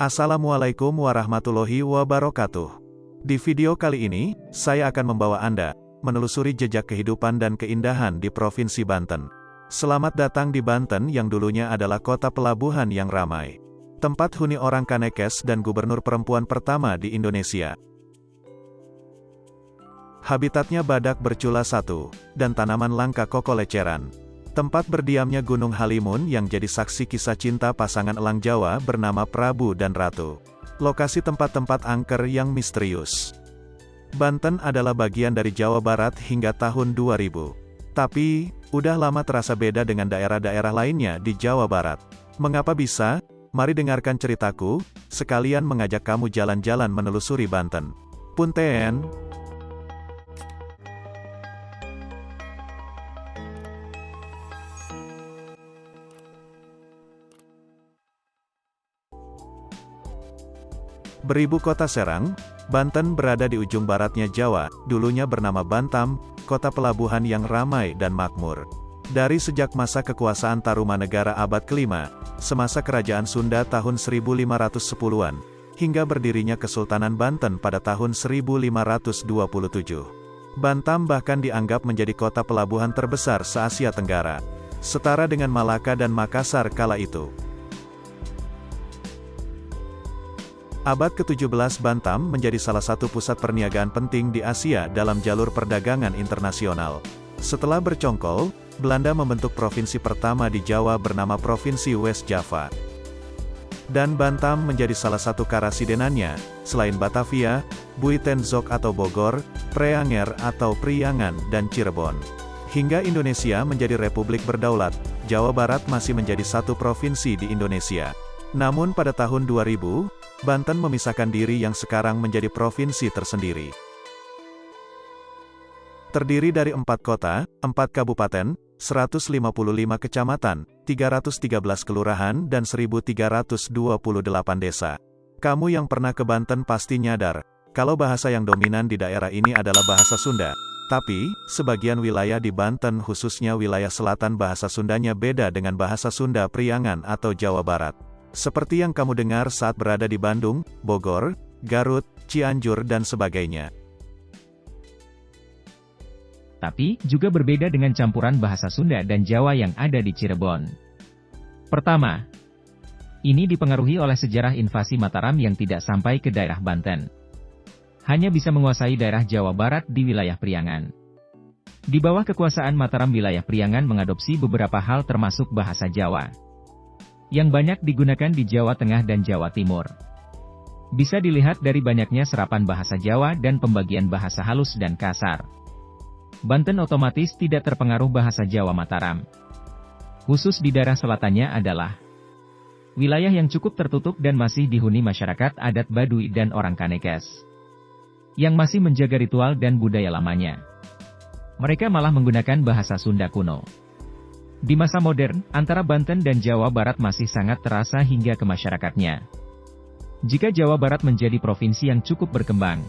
Assalamualaikum warahmatullahi wabarakatuh. Di video kali ini, saya akan membawa Anda menelusuri jejak kehidupan dan keindahan di Provinsi Banten. Selamat datang di Banten yang dulunya adalah kota pelabuhan yang ramai. Tempat huni orang Kanekes dan gubernur perempuan pertama di Indonesia. Habitatnya badak bercula satu, dan tanaman langka koko leceran. Tempat berdiamnya Gunung Halimun yang jadi saksi kisah cinta pasangan elang Jawa bernama Prabu dan Ratu. Lokasi tempat-tempat angker yang misterius. Banten adalah bagian dari Jawa Barat hingga tahun 2000. Tapi, udah lama terasa beda dengan daerah-daerah lainnya di Jawa Barat. Mengapa bisa? Mari dengarkan ceritaku, sekalian mengajak kamu jalan-jalan menelusuri Banten. Punten. Beribu kota Serang, Banten berada di ujung baratnya Jawa, dulunya bernama Bantam, kota pelabuhan yang ramai dan makmur. Dari sejak masa kekuasaan Tarumanegara abad ke-5, semasa kerajaan Sunda tahun 1510-an, hingga berdirinya Kesultanan Banten pada tahun 1527. Bantam bahkan dianggap menjadi kota pelabuhan terbesar se-Asia Tenggara, setara dengan Malaka dan Makassar kala itu. Abad ke-17 Bantam menjadi salah satu pusat perniagaan penting di Asia dalam jalur perdagangan internasional. Setelah bercongkol, Belanda membentuk provinsi pertama di Jawa bernama Provinsi West Java. Dan Bantam menjadi salah satu karasidenannya, selain Batavia, Buitenzorg atau Bogor, Preanger atau Priangan, dan Cirebon. Hingga Indonesia menjadi republik berdaulat, Jawa Barat masih menjadi satu provinsi di Indonesia. Namun pada tahun 2000, Banten memisahkan diri yang sekarang menjadi provinsi tersendiri. Terdiri dari 4 kota, 4 kabupaten, 155 kecamatan, 313 kelurahan dan 1328 desa. Kamu yang pernah ke Banten pasti nyadar, kalau bahasa yang dominan di daerah ini adalah bahasa Sunda. Tapi, sebagian wilayah di Banten khususnya wilayah selatan bahasa Sundanya beda dengan bahasa Sunda Priangan atau Jawa Barat. Seperti yang kamu dengar saat berada di Bandung, Bogor, Garut, Cianjur dan sebagainya. Tapi, juga berbeda dengan campuran bahasa Sunda dan Jawa yang ada di Cirebon. Pertama, ini dipengaruhi oleh sejarah invasi Mataram yang tidak sampai ke daerah Banten. Hanya bisa menguasai daerah Jawa Barat di wilayah Priangan. Di bawah kekuasaan Mataram wilayah Priangan mengadopsi beberapa hal termasuk bahasa Jawa yang banyak digunakan di Jawa Tengah dan Jawa Timur. Bisa dilihat dari banyaknya serapan bahasa Jawa dan pembagian bahasa halus dan kasar. Banten otomatis tidak terpengaruh bahasa Jawa Mataram. Khusus di daerah selatannya adalah wilayah yang cukup tertutup dan masih dihuni masyarakat adat Baduy dan orang Kanekes, yang masih menjaga ritual dan budaya lamanya. Mereka malah menggunakan bahasa Sunda kuno. Di masa modern, antara Banten dan Jawa Barat masih sangat terasa hingga ke masyarakatnya. Jika Jawa Barat menjadi provinsi yang cukup berkembang,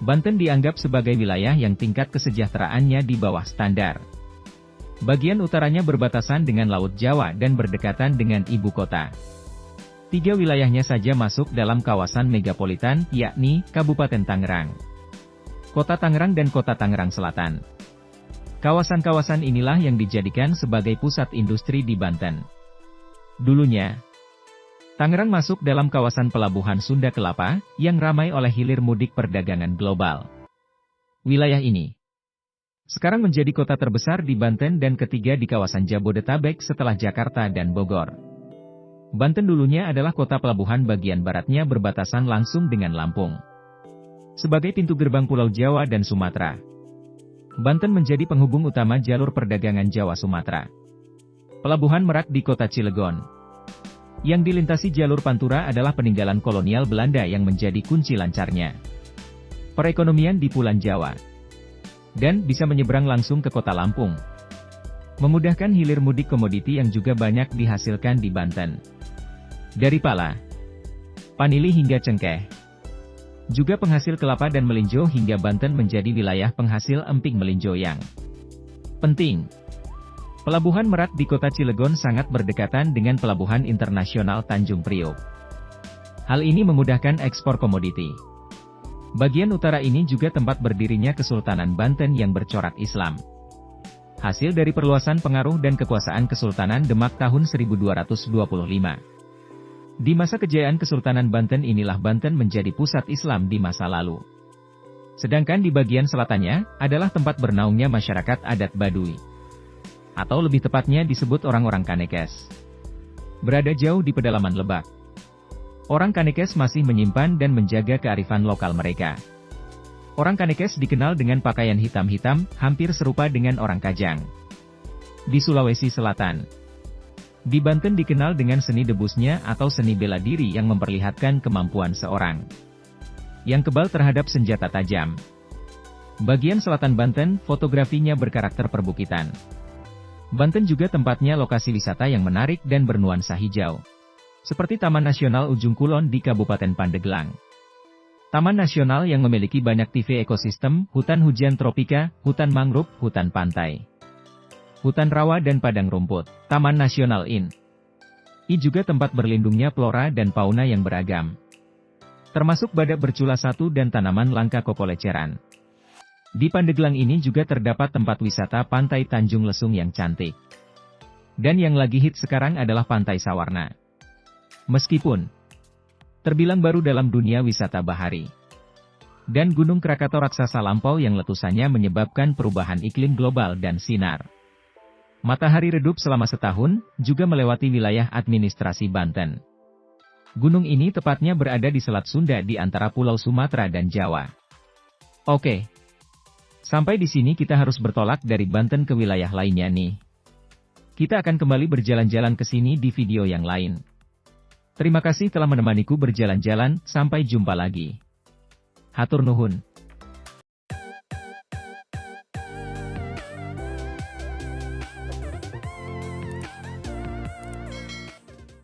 Banten dianggap sebagai wilayah yang tingkat kesejahteraannya di bawah standar. Bagian utaranya berbatasan dengan Laut Jawa dan berdekatan dengan ibu kota. 3 wilayahnya saja masuk dalam kawasan megapolitan, yakni Kabupaten Tangerang, Kota Tangerang dan Kota Tangerang Selatan. Kawasan-kawasan inilah yang dijadikan sebagai pusat industri di Banten. Dulunya, Tangerang masuk dalam kawasan pelabuhan Sunda Kelapa, yang ramai oleh hilir mudik perdagangan global. Wilayah ini sekarang menjadi kota terbesar di Banten dan ketiga di kawasan Jabodetabek setelah Jakarta dan Bogor. Banten dulunya adalah kota pelabuhan bagian baratnya berbatasan langsung dengan Lampung. Sebagai pintu gerbang Pulau Jawa dan Sumatera, Banten menjadi penghubung utama jalur perdagangan Jawa-Sumatera. Pelabuhan Merak di kota Cilegon, yang dilintasi jalur Pantura adalah peninggalan kolonial Belanda yang menjadi kunci lancarnya perekonomian di Pulau Jawa. Dan bisa menyeberang langsung ke kota Lampung, memudahkan hilir mudik komoditi yang juga banyak dihasilkan di Banten. Dari pala, panili hingga cengkeh. Juga penghasil kelapa dan melinjo hingga Banten menjadi wilayah penghasil emping melinjo yang penting. Pelabuhan Merak di kota Cilegon sangat berdekatan dengan Pelabuhan Internasional Tanjung Priok. Hal ini memudahkan ekspor komoditi. Bagian utara ini juga tempat berdirinya Kesultanan Banten yang bercorak Islam. Hasil dari perluasan pengaruh dan kekuasaan Kesultanan Demak tahun 1225. Di masa kejayaan Kesultanan Banten inilah Banten menjadi pusat Islam di masa lalu. Sedangkan di bagian selatannya, adalah tempat bernaungnya masyarakat adat Baduy. Atau lebih tepatnya disebut orang-orang Kanekes. Berada jauh di pedalaman Lebak. Orang Kanekes masih menyimpan dan menjaga kearifan lokal mereka. Orang Kanekes dikenal dengan pakaian hitam-hitam, hampir serupa dengan orang Kajang. Di Sulawesi Selatan. Di Banten dikenal dengan seni debusnya atau seni bela diri yang memperlihatkan kemampuan seorang yang kebal terhadap senjata tajam. Bagian selatan Banten, fotografinya berkarakter perbukitan. Banten juga tempatnya lokasi wisata yang menarik dan bernuansa hijau. Seperti Taman Nasional Ujung Kulon di Kabupaten Pandeglang. Taman nasional yang memiliki banyak tipe ekosistem, hutan hujan tropika, hutan mangrove, hutan pantai, hutan rawa dan padang rumput. Taman Nasional In. I juga tempat berlindungnya flora dan fauna yang beragam. Termasuk badak bercula satu dan tanaman langka kokoleceran. Di Pandeglang ini juga terdapat tempat wisata Pantai Tanjung Lesung yang cantik. Dan yang lagi hit sekarang adalah Pantai Sawarna. Meskipun terbilang baru dalam dunia wisata bahari. Dan Gunung Krakato raksasa lampau yang letusannya menyebabkan perubahan iklim global dan sinar matahari redup selama setahun, juga melewati wilayah administrasi Banten. Gunung ini tepatnya berada di Selat Sunda di antara Pulau Sumatera dan Jawa. Oke. Sampai di sini kita harus bertolak dari Banten ke wilayah lainnya nih. Kita akan kembali berjalan-jalan ke sini di video yang lain. Terima kasih telah menemaniku berjalan-jalan, sampai jumpa lagi. Hatur nuhun.